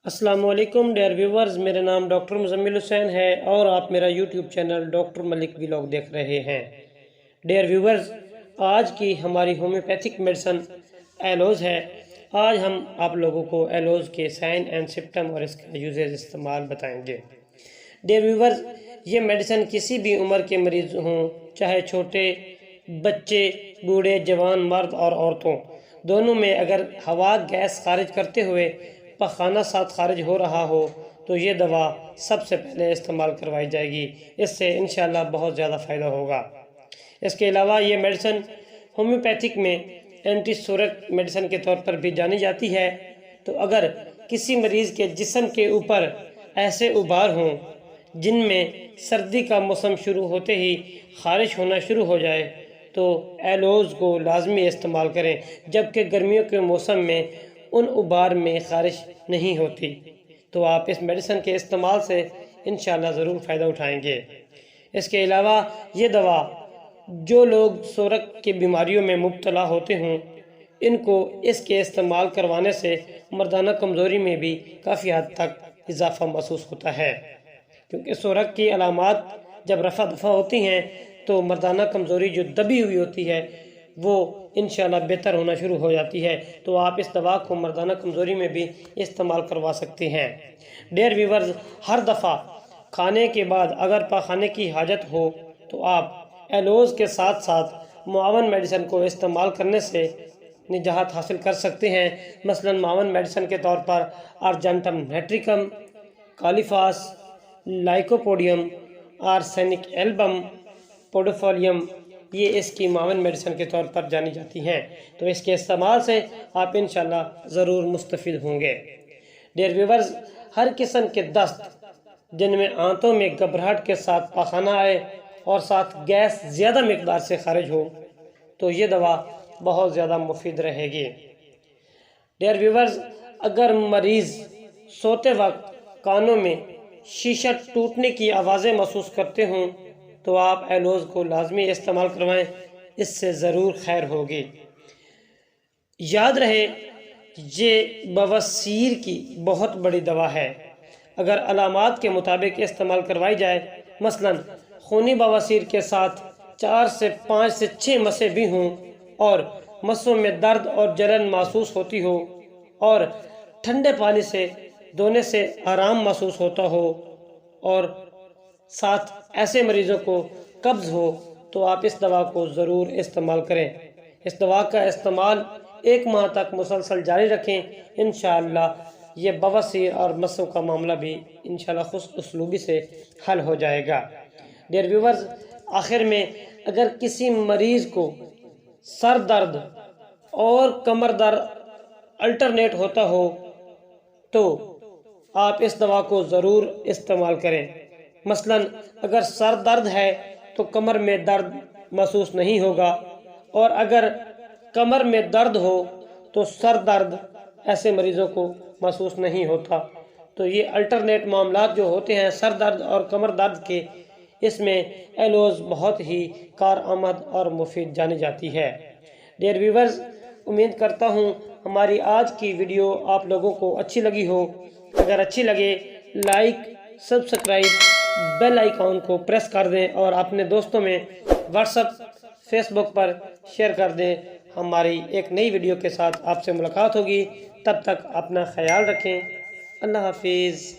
السلام علیکم dear viewers, میرا نام ڈاکٹر مزمل حسین ہے اور آپ میرا یوٹیوب چینل ڈاکٹر ملک ولاگ دیکھ رہے ہیں۔ ڈیئر ویورز، آج کی ہماری ہومیوپیتھک میڈیسن ایلوز ہے۔ آج ہم آپ لوگوں کو ایلوز کے سائن اینڈ سمپٹم اور اس کا یوزز استعمال بتائیں گے۔ ڈیئر ویورز، یہ میڈیسن کسی بھی عمر کے مریض ہوں، چاہے چھوٹے بچے، بوڑھے، جوان، مرد اور عورتوں، دونوں میں اگر ہوا گیس خارج کرتے ہوئے پخانہ ساتھ خارج ہو رہا ہو تو یہ دوا سب سے پہلے استعمال کروائی جائے گی۔ اس سے انشاءاللہ بہت زیادہ فائدہ ہوگا۔ اس کے علاوہ یہ میڈیسن ہومیوپیتھک میں اینٹی سورک میڈیسن کے طور پر بھی جانی جاتی ہے۔ تو اگر کسی مریض کے جسم کے اوپر ایسے ابھار ہوں جن میں سردی کا موسم شروع ہوتے ہی خارش ہونا شروع ہو جائے تو ایلوز کو لازمی استعمال کریں، جبکہ گرمیوں کے موسم میں ان ابھار میں خارش نہیں ہوتی تو آپ اس میڈیسن کے استعمال سے انشاءاللہ ضرور فائدہ اٹھائیں گے۔ اس کے علاوہ یہ دوا جو لوگ سورک کی بیماریوں میں مبتلا ہوتے ہوں ان کو اس کے استعمال کروانے سے مردانہ کمزوری میں بھی کافی حد تک اضافہ محسوس ہوتا ہے، کیونکہ سورک کی علامات جب رفع دفع ہوتی ہیں تو مردانہ کمزوری جو دبی ہوئی ہوتی ہے وہ انشاءاللہ بہتر ہونا شروع ہو جاتی ہے۔ تو آپ اس دوا کو مردانہ کمزوری میں بھی استعمال کروا سکتے ہیں۔ ڈیئر ویورز، ہر دفعہ کھانے کے بعد اگر پاخانے کی حاجت ہو تو آپ ایلوز کے ساتھ ساتھ معاون میڈیسن کو استعمال کرنے سے نجات حاصل کر سکتے ہیں۔ مثلا معاون میڈیسن کے طور پر ارجنٹم نیٹریکم، کالیفاس، لائکوپوڈیم، آرسینک ایلبم، پوڈوفولیم، یہ اس کی معاون میڈیسن کے طور پر جانی جاتی ہیں۔ تو اس کے استعمال سے آپ انشاءاللہ ضرور مستفید ہوں گے۔ ڈیئر ویورز، ہر قسم کے دست جن میں آنتوں میں گھبراہٹ کے ساتھ پاخانہ آئے اور ساتھ گیس زیادہ مقدار سے خارج ہو تو یہ دوا بہت زیادہ مفید رہے گی۔ ڈیئر ویورز، اگر مریض سوتے وقت کانوں میں شیشہ ٹوٹنے کی آوازیں محسوس کرتے ہوں تو آپ ایلوز کو لازمی استعمال کروائیں، اس سے ضرور خیر ہوگی۔ یاد رہے یہ بواسیر کی بہت بڑی دوا ہے۔ اگر علامات کے مطابق استعمال کروائی جائے، مثلا خونی بواسیر کے ساتھ 4 سے 5 سے 6 مسیں بھی ہوں اور مسوں میں درد اور جلن محسوس ہوتی ہو اور ٹھنڈے پانی سے دھونے سے آرام محسوس ہوتا ہو اور ساتھ ایسے مریضوں کو قبض ہو تو آپ اس دوا کو ضرور استعمال کریں۔ اس دوا کا استعمال 1 ماہ تک مسلسل جاری رکھیں، انشاءاللہ یہ بواسیر اور مسوں کا معاملہ بھی انشاءاللہ خوش اسلوبی سے حل ہو جائے گا۔ ڈیئر ویورز، آخر میں اگر کسی مریض کو سر درد اور کمر درد الٹرنیٹ ہوتا ہو تو آپ اس دوا کو ضرور استعمال کریں۔ مثلا اگر سر درد ہے تو کمر میں درد محسوس نہیں ہوگا، اور اگر کمر میں درد ہو تو سر درد ایسے مریضوں کو محسوس نہیں ہوتا۔ تو یہ الٹرنیٹ معاملات جو ہوتے ہیں سر درد اور کمر درد کے، اس میں ایلوز بہت ہی کارآمد اور مفید جانی جاتی ہے۔ ڈیئر ویورز، امید کرتا ہوں ہماری آج کی ویڈیو آپ لوگوں کو اچھی لگی ہو۔ اگر اچھی لگے لائک، سبسکرائب، بیل آئیکن کو پریس کر دیں اور اپنے دوستوں میں واٹس ایپ، فیس بک پر شیئر کر دیں۔ ہماری ایک نئی ویڈیو کے ساتھ آپ سے ملاقات ہوگی، تب تک اپنا خیال رکھیں۔ اللہ حافظ۔